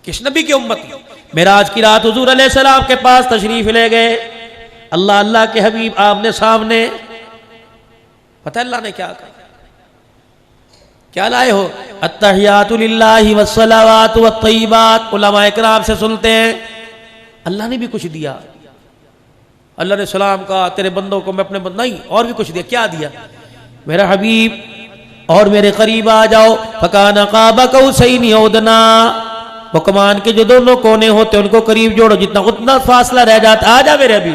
किस नबी की उम्मती? मेराज की रात हुजूर अलैहिस्सलाम के पास तशरीफ ले गए। अल्लाह अल्लाह के हबीब आमने सामने। पता अल्लाह ने क्या कहा? क्या लाए हो? अत्तहियातु लिल्लाहि वस्सलावातु वत्तय्यिबात। उलमा इकराम से सुनते हैं अल्लाह ने भी कुछ दिया। अल्लाह ने सलाम कहा तेरे बंदों को मैं अपने नहीं, और भी कुछ दिया। क्या दिया? मेरा हबीब और मेरे करीब आ जाओ। फकाना काबा कौसैनी औदना। वो कमान के जो दोनों कोने होते उनको करीब जोड़ो, जितना उतना फासला रह जाता। आ जा मेरे अभी।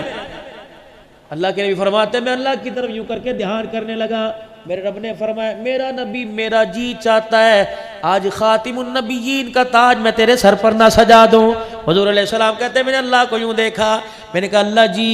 अल्लाह के नबी फरमाते मैं अल्लाह की तरफ यूं करके ध्यान करने लगा। मेरे रब ने फरमाया मेरा नबी मेरा जी चाहता है आज खातिमुन नबिय्यीन का ताज मैं तेरे सर पर ना सजा दूं। हुजूर अलैहि सलाम कहते हैं मैंने अल्लाह को यूं देखा, मैंने कहा अल्लाह जी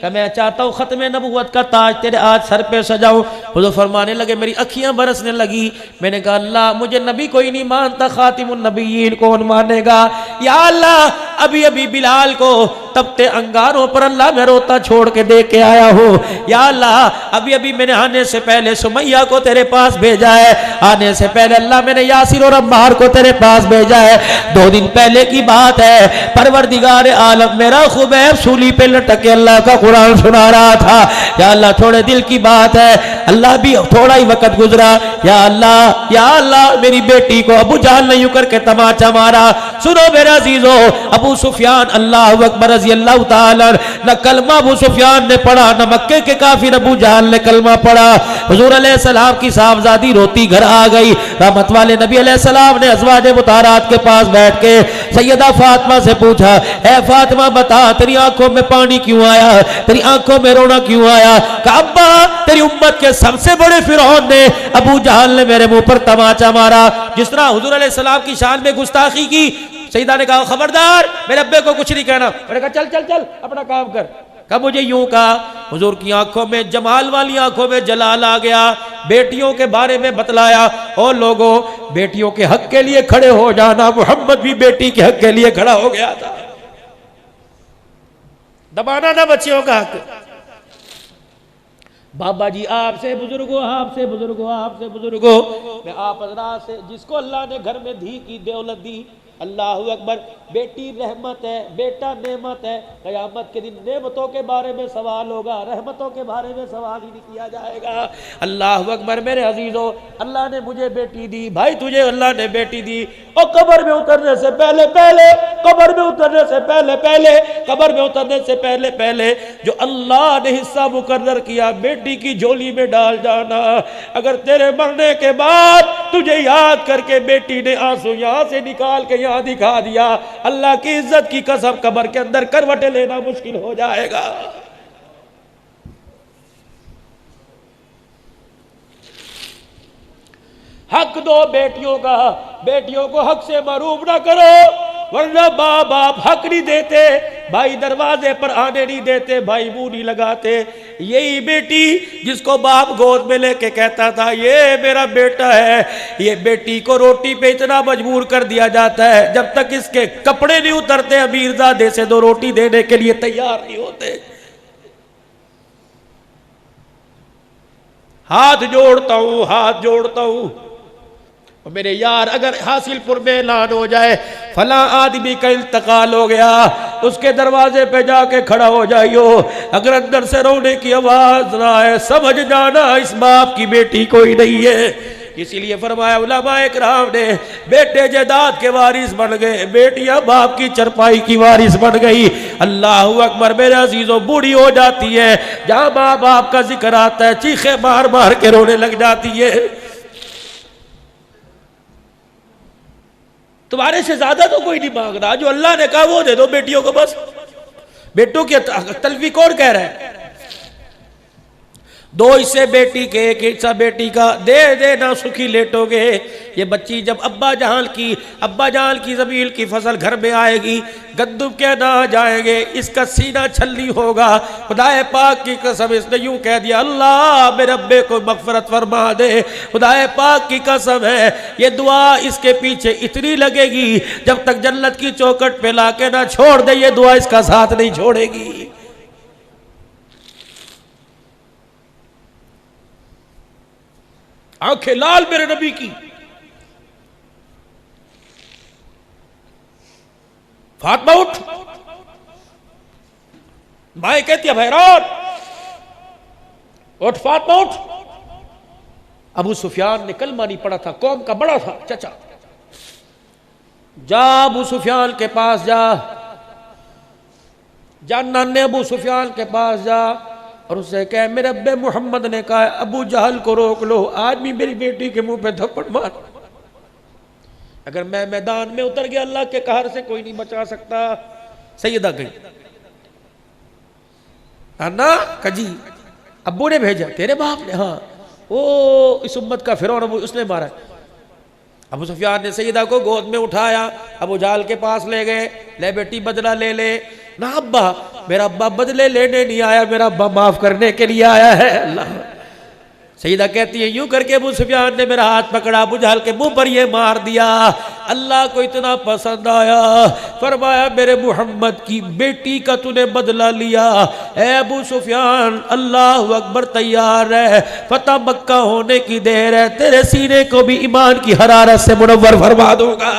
का मैं चाहता हूँ खत्म नबुव्वत का ताज तेरे आज सर पे सजाऊं। हुजूर फरमाने लगे मेरी अखियां बरसने लगी। मैंने कहा अल्लाह मुझे नबी कोई नहीं मानता, खातिमुन नबिय्यीन कौन मानेगा? या अल्लाह अभी अभी बिलाल को तपते अंगारों पर अल्लाह मैं रोता छोड़ के दे के आया हूँ। या अल्लाह अभी अभी मैंने आने से पहले सुमैया को तेरे पास भेजा है। आने से पहले अल्लाह मैंने यासिर और अम्मार को तेरे पास भेजा है। 2 दिन पहले की बात है, परवरदिगार आलम मेरा खुबैब सूली पे लटक के अल्लाह का कुरान सुना रहा था। या अल्लाह थोड़े दिल की बात है, अल्लाह भी थोड़ा ही वक्त गुजरा। या अल्लाह मेरी बेटी को अबू जहल ने यूं करके तमाचा मारा। सुनो मेरे अजीजों, अबू सुफियान अल्लाह अकबर रज़ी अल्लाह ताला न कलमा अबू सुफियान ने पढ़ा, न मक्के के काफिर अबू जहल ने कलमा पढ़ा। हुजूर अलैहिस्सलाम की साहबजादी रोती घर आ गई। रहमत वाले नबी अलैहिस्सलाम ने अज़वाजे मुताहरात के पास बैठ के सैयदा फातिमा से पूछा, ए फातिमा बता तेरी आंखों में पानी क्यों आया, तेरी आंखों में रोना क्यों आया? कहा अब्बा तेरी उम्मत के सबसे बड़े फिरौन ने अबू जहल ने मेरे मुंह पर तमाचा मारा। जिस तरह हुजूर अलैहिस्सलाम की शान में गुस्ताखी की, सईदा ने कहा खबरदार मेरे अब्बे को कुछ नहीं कहना। मैंने कहा चल चल चल अपना काम कर। कहा मुझे यूं कहा। हुजूर की आंखों में जमाल वाली आंखों में जलाल आ गया। बेटियों के बारे में बतलाया, और लोगों बेटियों के हक के लिए खड़े हो जाना। मोहम्मद भी बेटी के हक के लिए खड़ा हो गया था। दबाना ना बच्चियों का हक। बाबा जी आपसे बुजुर्गो आपसे बुजुर्गो आपसे बुजुर्गो, मैं आप हज़रात से जिसको अल्लाह ने घर में धी की दौलत दी, अल्लाह अकबर, बेटी रहमत है, बेटा नेमत है। क़यामत के दिन नेमतों के बारे में सवाल होगा, रहमतों के बारे में सवाल ही नहीं किया जाएगा। अल्लाह अकबर मेरे अजीजों, अल्लाह ने मुझे बेटी दी, भाई तुझे अल्लाह ने बेटी दी। और कब्र में उतरने से पहले पहले, कब्र में उतरने से पहले पहले, कब्र में उतरने से पहले पहले जो अल्लाह ने हिस्सा मुकर्रर किया बेटी की झोली में डाल जाना। अगर तेरे मरने के बाद तुझे याद करके बेटी ने आंसू यहां से निकाल के यहां दिखा दिया, अल्लाह की इज्जत की कसम कब्र के अंदर करवटें लेना मुश्किल हो जाएगा। हक दो बेटियों का, बेटियों को हक से महरूम ना करो, वरना माँ बाप हक नहीं देते, भाई दरवाजे पर आने नहीं देते, भाई मुंह नहीं लगाते। यही बेटी जिसको बाप गोद में लेके कहता था ये मेरा बेटा है, ये बेटी को रोटी पे इतना मजबूर कर दिया जाता है जब तक इसके कपड़े नहीं उतरते अमीरजादे से 2 रोटी देने के लिए तैयार नहीं होते। हाथ जोड़ता हूं, हाथ जोड़ता हूं और मेरे यार, अगर हासिलपुर में ऐलान हो जाए फला आदमी का इंतकाल हो गया, उसके दरवाजे पे जाके खड़ा हो जाइयो। अगर अंदर से रोने की आवाज ना आए, समझ जाना इस बाप की बेटी कोई नहीं है। इसीलिए फरमाया उलमाए किराम ने, बेटे जायदाद के वारिस बन गए, बेटियां बाप की चरपाई की वारिस बन गई। अल्लाह अकबर मेरे अजीजों, बूढ़ी हो जाती है, जहां माँ बाप का जिक्र आता है चीखे मार मार के रोने लग जाती है। तुम्हारे से ज्यादा तो कोई नहीं मांग रहा, जो अल्लाह ने कहा वो दे दो बेटियों को बस। बेटों की तलफी कौन कह रहा है? 2 हिस्से बेटी के, 1 हिस्सा बेटी का, दे देना सुखी लेटोगे। ये बच्ची जब अब्बा जान की ज़मीन की फसल घर में आएगी, गंदुम के ना जाएंगे, इसका सीना छल्ली होगा। खुदाए पाक की कसम, इसने यूं कह दिया अल्लाह मेरे अब्बे को मग़फ़िरत फरमा दे। खुदाए पाक की कसम है, ये दुआ इसके पीछे इतनी लगेगी जब तक जन्नत की चौखट पे लाके ना छोड़ दे, ये दुआ इसका साथ नहीं छोड़ेगी। आंखें लाल मेरे नबी की। फातिमा उठ। माए कहती है बहरान उठ, फातिमा उठ। अबू सुफियान ने कलमा नहीं पढ़ा था, कौम का बड़ा था चचा। जा अबू सुफियान के पास जा, नाने अबू सुफियान के पास जा और उससे कह मेरे अब्बे मोहम्मद ने कहा अबू जहल को रोक लो, आज भी मेरी बेटी के मुंह पे थप्पड़ मार। अगर मैं मैदान में उतर गया अल्लाह के कहर से कोई नहीं बचा सकता। सैयदा गई, अन्ना कजी अब्बू ने भेजा, तेरे बाप ने? हाँ, ओ इस उम्मत का फिरौन अबू, उसने मारा। अबू सुफियान ने सैयदा को गोद में उठाया, अबू जाल के पास ले गए, ले बेटी बदला ले ले। ना अब्बा, मेरा अब्बा बदले लेने नहीं आया, मेरा अब्बा माफ करने के लिए आया है। अल्लाह। सईदा कहती है यूं करके अबू सुफियान ने मेरा हाथ पकड़ा, अबू जहल के मुंह पर ये मार दिया। अल्लाह को इतना पसंद आया, फरमाया मेरे मोहम्मद की बेटी का तूने बदला लिया। ए अबू सुफियान अल्लाह अकबर, तैयार है, फतह मक्का होने की देर है, तेरे सीने को भी ईमान की हरारत से मुनव्वर फरमा दूंगा।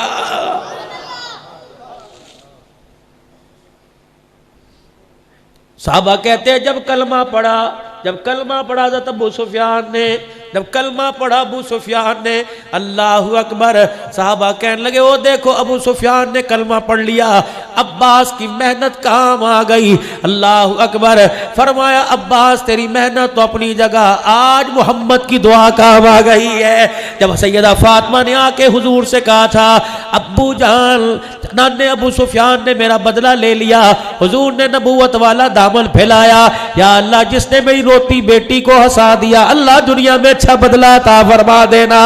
साहबा कहते हैं जब कलमा पढ़ा, हज़रत अबू सुफियान ने जब कलमा पढ़ा अबू सुफियान ने, अल्लाह अकबर, साहबा कहने लगे ओ देखो अबू सुफियान ने कलमा पढ़ लिया, अब्बास की मेहनत काम आ गई। अल्लाह अकबर, फरमाया अब्बास तेरी मेहनत तो अपनी जगह, आज मोहम्मद की दुआ काम आ गई है। जब सैयदा फातिमा ने आके हुजूर से कहा था अब्बू जान, नाने अबू सुफियान ने मेरा बदला ले लिया, हुजूर ने नबूवत वाला दामन फैलाया, या अल्लाह जिसने मेरी रोती बेटी को हंसा दिया, अल्लाह दुनिया में अच्छा बदला ता फरमा देना।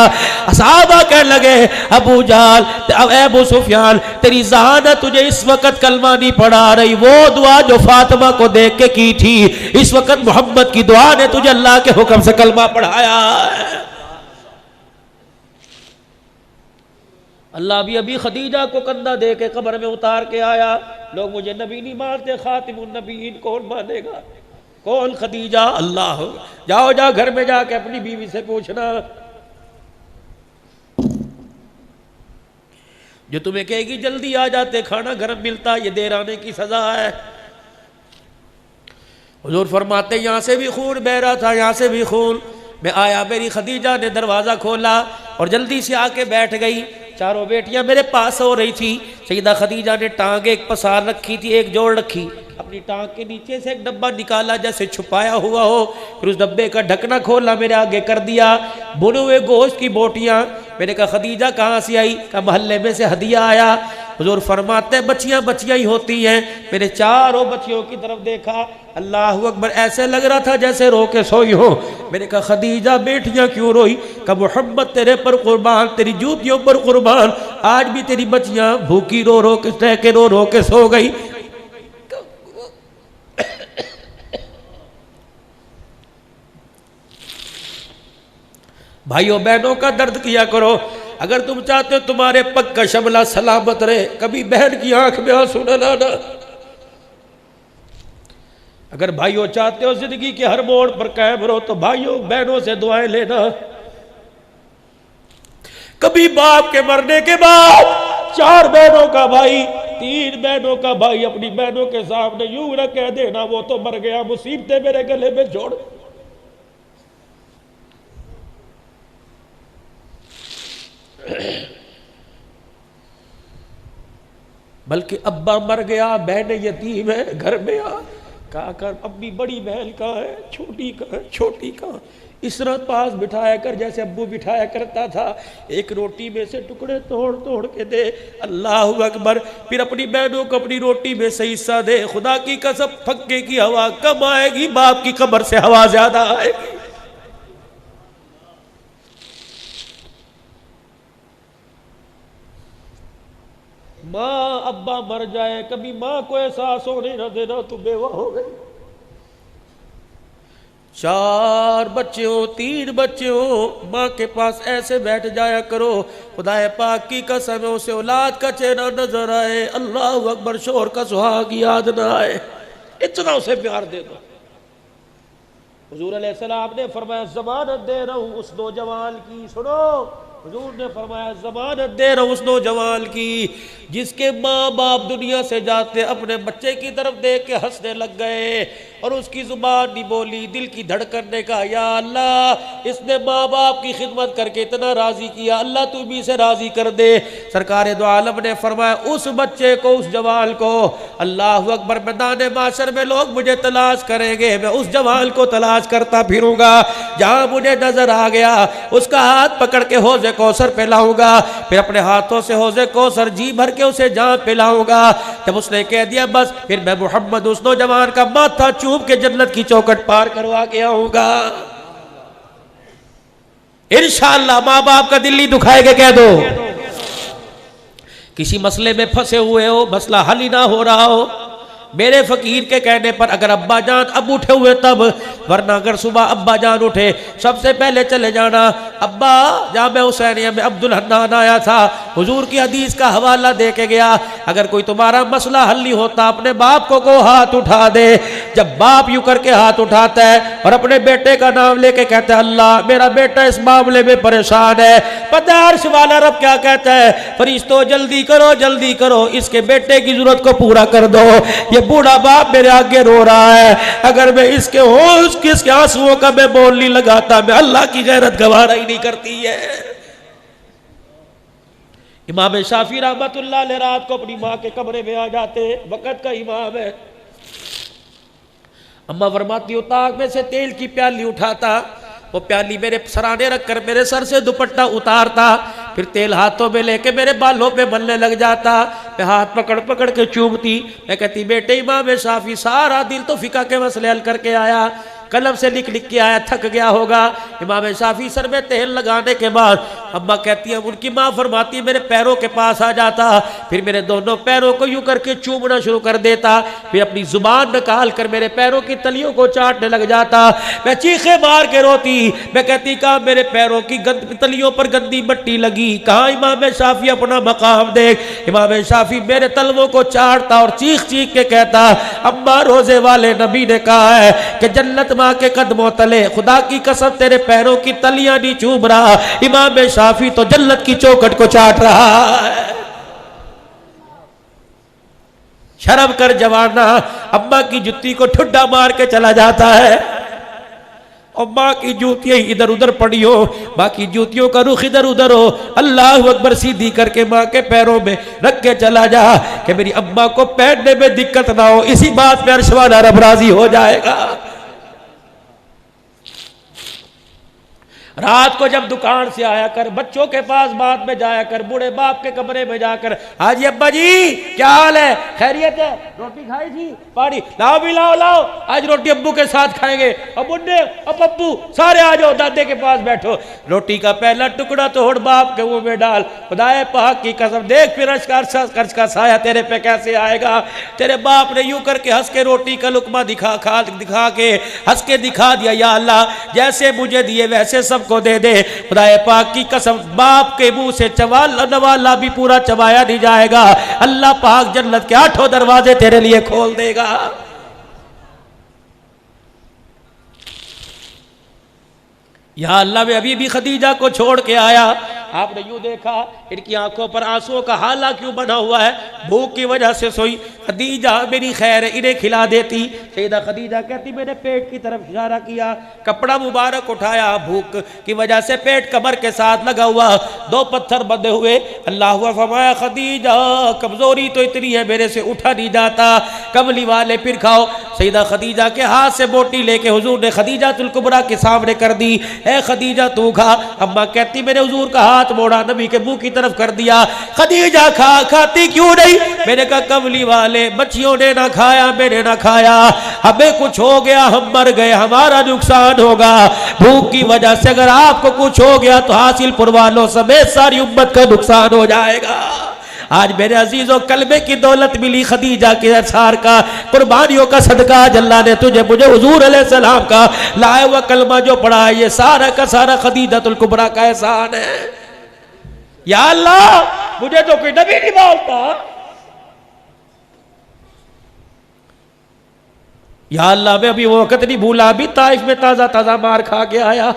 सहाबा कहने लगे अबू जाल, अबू सुफियान तेरी ज़हानत तुझे इस वक्त कलमा नहीं पढ़ा रही, वो दुआ जो फातिमा को देख के की थी, इस वक्त मोहम्मद की दुआ ने तुझे अल्लाह के हुक्म से कलमा पढ़ाया। अल्लाह भी अभी खदीजा को कंधा दे के कब्र में उतार के आया। लोग मुझे नबी नहीं मानते, खातिमुन नबीयीन कौन मानेगा? कौन? खदीजा। अल्लाह, जाओ जाओ घर में जाके अपनी बीवी से पूछना, जो तुम्हें कहेगी जल्दी आ जाते खाना गर्म मिलता, ये देर आने की सजा है। हुजूर फरमाते यहां से भी खून बह रहा था, यहां से भी खून। मैं आया, मेरी खदीजा ने दरवाजा खोला और जल्दी से आके बैठ गई। चारों बेटियां मेरे पास हो रही थी। सईदा खदीजा ने टांग एक पसार रखी थी, एक जोड़ रखी, अपनी टांग के नीचे से एक डब्बा निकाला जैसे छुपाया हुआ हो, फिर उस डब्बे का ढकना खोला, मेरे आगे कर दिया, भुने हुए गोश्त की बोटियां। मैंने कहा खदीजा कहाँ से आई? कहा मोहल्ले में से हदिया आया। हुजूर फरमाते बच्चियां बच्चियां ही होती हैं। मैंने चारों बच्चियों की तरफ देखा, अल्लाह अकबर, ऐसे लग रहा था जैसे रो के सोई हो। मैंने कहा खदीजा बेटियां क्यों रोई? कहा मोहम्मद तेरे पर कुर्बान, तेरी जूतियों पर कुर्बान, आज भी तेरी बच्चियां भूखी रो रो के सो गई। भाइयों बहनों का दर्द किया करो। अगर तुम चाहते हो तुम्हारे पग का शमला सलामत रहे, कभी बहन की आंख में आंसू न लाना। अगर भाइयों चाहते हो जिंदगी के हर मोड़ पर कायम रहो, तो भाइयों बहनों से दुआएं लेना। कभी बाप के मरने के बाद 4 बहनों का भाई, 3 बहनों का भाई अपनी बहनों के सामने यूं न कह देना वो तो मर गया, मुसीबतें मेरे गले में जोड़। बल्कि अब्बा मर गया, बहन यतीम है, घर में आ, कहा कर अम्मी बड़ी बहन कहाँ है, छोटी कहाँ है, छोटी कहाँ? इस तरह पास बिठाया कर जैसे अब्बू बिठाया करता था। एक रोटी में से टुकड़े तोड़ तोड़ के दे। अल्लाह अकबर। फिर अपनी बहनों को अपनी रोटी में से हिस्सा दे। खुदा की कसम फक्के की हवा कम आएगी, बाप की कब्र से हवा ज्यादा आएगी। माँ अब्बा मर जाए, कभी माँ को एहसास होने न देना तू बेवा हो गई। 4 बच्चे हो, 3 बच्चे हो, माँ के पास ऐसे बैठ जाया करो, खुदाए पाक की कसम है उसे औलाद का चेहरा नजर आए, अल्लाह अकबर, शोर का सुहाग याद ना आए, इतना उसे प्यार दे दो। हुजूर अलैहिस्सलाम ने फरमाया जमानत दे रहा हूं उस नौजवान की, सुनो हुजूर ने फरमाया ज़मानत दे रहा हूं उस नौजवान की जिसके माँ बाप दुनिया से जाते अपने बच्चे की तरफ देख के हंसने लग गए और उसकी जुबान नहीं बोली, दिल की धड़कन ने कहा या अल्लाह इसने माँ बाप की खिदमत करके इतना राजी किया, अल्लाह तू भी इसे राजी कर दे। सरकार दो आलम ने फरमाया उस बच्चे को, उस जवान को, अल्लाह अकबर, मैदान माशर में लोग मुझे तलाश करेंगे, मैं उस जवान को तलाश करता फिरूंगा, जहां मुझे नजर आ गया उसका हाथ पकड़ के हौज़े कौसर पे लाऊंगा, फिर अपने हाथों से हौज़े कौसर जी भर के उसे जान पिलाऊंगा। जब उसने कह दिया बस, फिर मैं मोहम्मद उस नौजवान का माथा चूम के जन्नत की चौखट पार करवा के आऊंगा। इंशाअल्लाह माँ बाप का दिल नहीं दुखाएगा। कह दो किसी मसले में फंसे हुए हो, मसला हल ही ना हो रहा हो, मेरे फकीर के कहने पर अगर अब्बा जान अब उठे हुए तब, वरना अगर सुबह अब्बा जान उठे सबसे पहले चले जाना अब्बा जामे हुसैनिया में अब्दुल हन्नान आया था, हुजूर की हदीस का हवाला दे के गया, अगर कोई तुम्हारा मसला हल नहीं होता अपने बाप को हाथ उठा दे। जब बाप यूं करके हाथ उठाता है और अपने बेटे का नाम लेके कहता है अल्लाह मेरा बेटा इस मामले में परेशान है, पता है अर्श वाला रब क्या कहता है, फरिश्तों जल्दी करो इसके बेटे की जरूरत को पूरा कर दो। ये बूढ़ा बाप मेरे आगे रो रहा है, अगर मैं इसके आंसुओं का मैं बोल नहीं लगाता, मैं अल्लाह की गैरत गवारा ही नहीं करती है। इमाम शाफी रहमतुल्लाह अलैह रात को अपनी माँ के कमरे में आ जाते, वक़्त का इमाम है। अम्मा फरमाती हो ताक में से तेल की प्याली उठाता, वो प्याली मेरे सराने रखकर मेरे सर से दुपट्टा उतारता, फिर तेल हाथों में लेके मेरे बालों पे मलने लग जाता, मैं हाथ पकड़ पकड़ के चूमती, मैं कहती बेटे इमाम शाफी सारा दिन तो फिका के मसले हल करके आया, कलम से लिख लिख के आया, थक गया होगा। इमाम शाफी सर में तेल लगाने के बाद अम्मा कहती है, उनकी माँ फरमाती मेरे पैरों के पास आ जाता, फिर मेरे दोनों पैरों को यूं करके चूमना शुरू कर देता, फिर अपनी जुबान निकाल कर मेरे पैरों की तलियों को चाटने लग जाता। मैं चीखे मार के रोती, मैं कहती कहाँ मेरे पैरों की तलियों पर गंदी मट्टी लगी, कहाँ इमाम शाफी अपना मकाम देख। इमाम शाफी मेरे तलवों को चाटता और चीख चीख के कहता अम्मा रोजे वाले नबी ने कहा है कि जन्नत माँ के कदमों तले, खुदा की कसम तेरे पैरों की तलियां नहीं चूम रहा, इमाम शाफी तो जन्नत की चौखट को चाट रहा है। शर्म कर जवाना, अम्मा की जुत्ती को ठुड्डा मार के चला जाता है और माँ की जूतियां इधर उधर पड़ी हो, माँ की जूतियों का रुख इधर उधर हो, अल्लाह अकबर सीधी करके माँ के पैरों में रख के चला जा कि मेरी अम्मा को पहनने में दिक्कत ना हो। इसी बात पे अर्श वाला रब राजी हो जाएगा। रात को जब दुकान से आया कर, बच्चों के पास बाद में जाया कर, बूढ़े बाप के कमरे में जाकर हाजी अब्बा जी क्या हाल है, खैरियत है, रोटी खाई थी, पानी लाओ भी लाओ, आज रोटी अब्बू के साथ खाएंगे, अब बुड्ढे अब अब्बू सारे आ जाओ, दादे के पास बैठो, रोटी का पहला टुकड़ा तोड़ बाप के मुंह में डाल, खुदाए पाक की कसम देख फिर कर्ज का साया तेरे पे कैसे आएगा। तेरे बाप ने यूं करके हंस के रोटी का लुकमा दिखा के हंस के दिखा दिया, या अल्लाह जैसे मुझे दिए वैसे सब को दे दे। खुदाए पाक की कसम बाप के मुंह से नवाला भी पूरा चबाया नहीं जाएगा, अल्लाह पाक जन्नत के 8 दरवाजे तेरे लिए खोल देगा। या अल्लाह मैं अभी भी खदीजा को छोड़ के आया, आपने यूं देखा इनकी आंखों पर आंसुओं का हाला क्यों बना हुआ है, भूख की वजह से सोई। खदीजा मेरी खैर है इन्हें खिला देती। सैयदा खदीजा कहती मैंने पेट की तरफ इशारा किया, कपड़ा मुबारक उठाया, भूख की वजह से पेट कमर के साथ लगा हुआ, 2 पत्थर बंधे हुए। अल्लाह फरमाया खदीजा कमजोरी तो इतनी है मेरे से उठा नहीं जाता, कमली वाले फिर खाओ। सैयदा खदीजा के हाथ से बोटी लेके हुजूर ने खदीजातुल कुबरा के सामने कर दी, ए खदीजा तू खा। अम्मा कहती मैंने हुजूर का हाथ मोड़ा, नबी के मुंह की तरफ कर दिया। खदीजा खाती क्यों नहीं? मैंने कहा कमली वाले बच्चियों ने ना खाया, मैंने ना खाया, हमें कुछ हो गया हम मर गए, हमारा नुकसान होगा। भूख की वजह से अगर आपको कुछ हो गया तो हासिलपुर वालों समेत सारी उम्मत का नुकसान हो जाएगा। आज मेरे अजीजों कलमे की दौलत मिली खदीजा के असार का, कुर्बानियों का सदका अल्लाह ने तुझे मुझे हुजूर अलैहिस्सलाम का लाया हुआ कलमा जो पढ़ा है, ये सारा का सारा खदीजातुल कुबरा का एहसान है। या अल्लाह मुझे तो कोई नबी नहीं बोलता, या अल्लाह मैं अभी वो वक्त नहीं भूला, अभी ताइफ में ताजा ताजा मार खा के आया।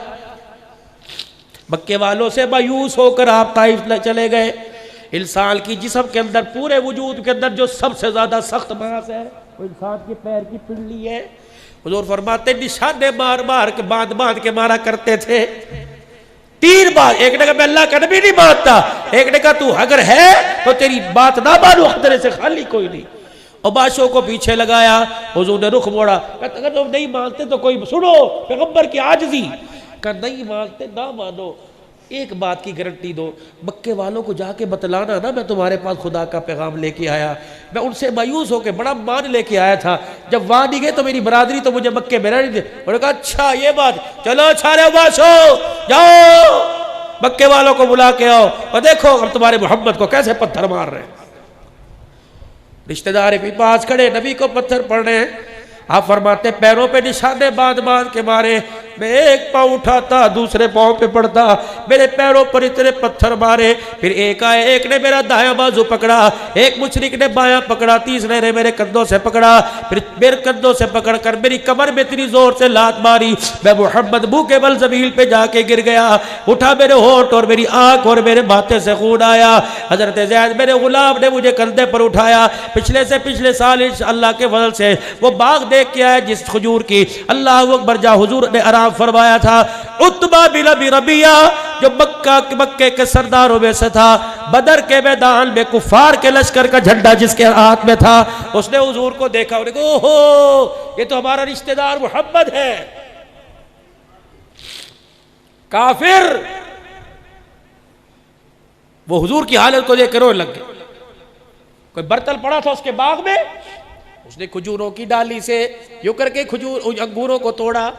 मक्के वालों से मायूस होकर आप ताइफ चले गए। इंसान की जिस्म के अंदर, पूरे वजूद के अंदर जो सबसे ज्यादा सख्त मांस है वो इंसान के पैर की पिंडली है। हुजूर फरमाते निशाने मार मार के बांध बांध के मारा करते थे। 3 बार, एक ने कहा मैं अल्लाह का नबी नहीं मानता, एक ने कहा तू अगर है तो तेरी बात ना मानो, खतरे से खाली कोई नहीं। और बादशाह को पीछे लगाया, हुजूर ने रुख मोड़ा, कहते अगर तुम नहीं मानते तो कोई सुनो पैगंबर की आजिज़ी, कहा नहीं मानते ना मानो, एक बात की गारंटी दो, मक्के वालों को जाके बतलाना ना मैं तुम्हारे पास खुदा का पैगाम लेके आया। मैं उनसे मायूस होकर बड़ा मान लेके आया था, जब वहां नहीं गए तो मेरी बरादरी तो मुझे मक्के में रहने दे। उन्होंने कहा अच्छा ये बात, चलो अच्छा रे बादशाह जाओ मक्के वालों को बुला के आओ और देखो हम तुम्हारे मोहम्मद को कैसे पत्थर मार रहे हैं। रिश्तेदार भी पास खड़े, नबी को पत्थर पड़ रहे हैं। आप फरमाते पैरों पे निशाने बांध बांध के मारे, मैं एक पाँव उठाता दूसरे पाँव पे पड़ता, मेरे पैरों पर इतने पत्थर मारे। फिर एक आए, एक ने मेरा दायां बाजू पकड़ा, एक मुशरिक ने बायां पकड़ा, तीसरे ने मेरे कंधों से पकड़ा, फिर मेरे कंधों से पकड़कर मेरी कमर में इतनी जोर से लात मारी, मैं मोहम्मद मुंह के बल जमीन पे जाके गिर गया। उठा मेरे होठ और मेरी आंख और मेरे माथे से खून आया। हजरत ज़ैद मेरे गुलाम ने मुझे कंधे पर उठाया। पिछले से पिछले साल अल्लाह के फजल से वो बाग देख के आया जिस खजूर की अल्लाह अकबर जा हुजूर ने आराम फरमाया था। उतबा बिन अबी रबिया जो मक्के के सरदारों में से था, बदर के मैदान में कुफार के लश्कर का झंडा जिसके हाथ में था, उसने हुजूर को देखा, उन्हें कहा ओहो ये तो हमारा रिश्तेदार मोहम्मद है। काफिर वो हुजूर की हालत को देख कर रोने लग गए। कोई बर्तन पड़ा था उसके बाग में, उसने खजूरों की डाली से यूं करके खजूर अंगूरों को तोड़ा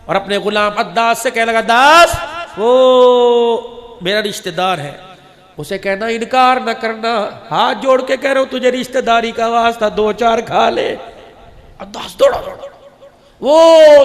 और अपने गुलाम अद्दास से कहने लगा, दास वो मेरा रिश्तेदार है, उसे कहना इनकार न करना, हाथ जोड़ के कह रहा हूं तुझे रिश्तेदारी का वास्ता 2-4 खा ले। अद्दास दौड़ा वो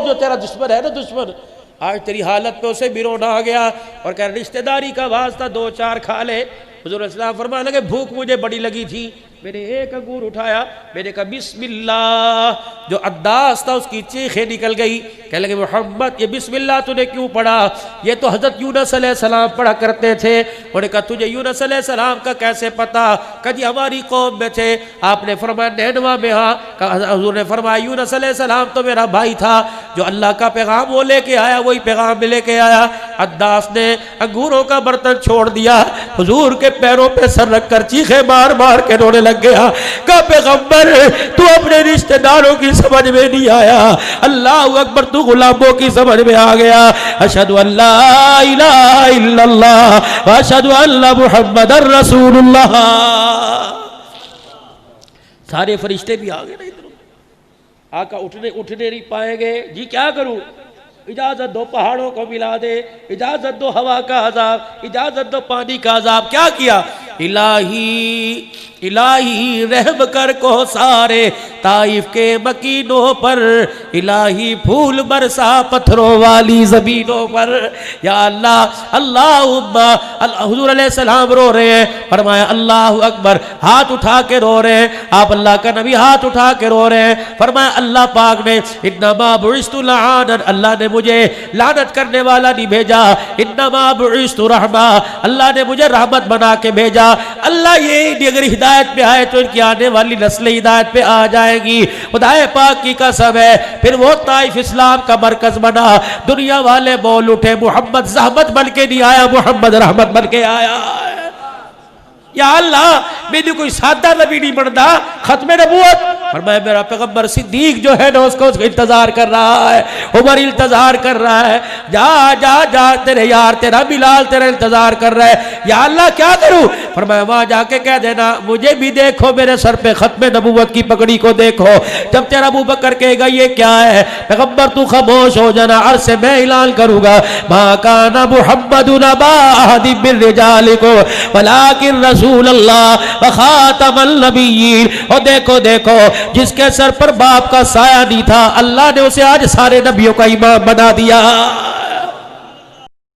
जो तेरा दुश्मन है ना, दुश्मन आज तेरी हालत पे उसे बिरोना आ गया और कह रहा रिश्तेदारी का वास्ता 2-4 खा ले। हुजूर इस्लाम फरमाने लगे भूख मुझे बड़ी लगी थी, मैंने एक अंगूर उठाया, मैंने कहा बिस्मिल्लाह। जो अद्दास था उसकी चीखें निकल गई, कहने लगे मोहम्मद ये बिस्मिल्लाह तूने क्यों पढ़ा, ये तो हजरत यूनुस अलैहिस्सलाम पढ़ा करते थे। उन्होंने कहा तुझे यूनुस अलैहिस्सलाम का कैसे पता, कभी हमारी कौम में थे। आपने फरमाया नैनवा में, हाँ। हुजूर ने फरमाया यूनुस अलैहिस्सलाम तो मेरा भाई था, जो अल्लाह का पैगाम वो लेके आया वही पैगाम में लेके आया। अद्दास ने अंगूरों का बर्तन छोड़ दिया, हुजूर के पैरों पे सर रखकर चीखे मार मार के रोने लग गया। कहा पैगंबर तू अपने रिश्तेदारों की समझ में नहीं आया, अल्लाह अकबर तू गुलामों की समझ में आ गया। अशहदु अल्ला इलाहा इल्लल्लाह व अशहदु अन्न मुहम्मदर रसूलुल्लाह। सारे फरिश्ते भी आ गए ना इधर, आका उठने नहीं पाएंगे। जी क्या करूं, इजाजत दो पहाड़ों को मिला दे, इजाजत दो हवा का अजाब, इजाजत दो पानी का अजाब। क्या किया, इलाही इलाही रहम कर को सारे ताइफ के मकीनों पर, इलाही फूल बरसा पत्थरों वाली जमीनों पर। या अल्लाह अल्लाहुम्मा, हुजूर अलैहिस्सलाम रो रहे हैं, फरमाया अल्लाहु अकबर, हाथ उठा के रो रहे हैं। आप अल्लाह का नबी हाथ उठा के रो रहे हैं। फरमाया अल्लाह पाक ने इन्नमा बुइस्तु लआनन, अल्लाह ने मुझे लानत करने वाला नहीं भेजा, इन्नमा बुइस्तु रहमा, अल्लाह ने मुझे रहमत बना के भेजा। अल्लाह ये अगर हिदायत पे आए तो इनकी आने वाली नस्लें हिदायत पे आ जाएगी। खुदाए पाक की कसम है, फिर वो ताइफ इस्लाम का मरकज बना। दुनिया वाले बोल उठे मोहम्मद ज़हमत बन के नहीं आया, मोहम्मद रहमत बन के आया। या अल्लाह मैंने कोई सादा नबी नहीं बनता, खत्मे नबूवत फरमाया मेरा पैगंबर सिद्दीक जो है ना उसको इंतजार कर रहा है, उमर इंतजार कर रहा है। जा जा जा तेरे यार तेरा बिलाल तेरा इंतजार कर रहा है। या अल्लाह क्या करूं, फरमाया वहां जाके कह देना मुझे भी देखो, मेरे सर पे खत्मे नबूवत की पगड़ी को देखो। जब तेरा अबू बकर कहेगा ये क्या है, पैगंबर तू खामोश हो जाना, अर्श से मैं ऐलान करूंगा मा काना मुहम्मदुन अबा अहदिम मिन रिजालिकुम वलाकिन रसूल अल्लाह व खातमुन नबिय्यीन। और देखो देखो जिसके सर पर बाप का साया नहीं था, अल्लाह ने उसे आज सारे नबियों का इमाम बना दिया।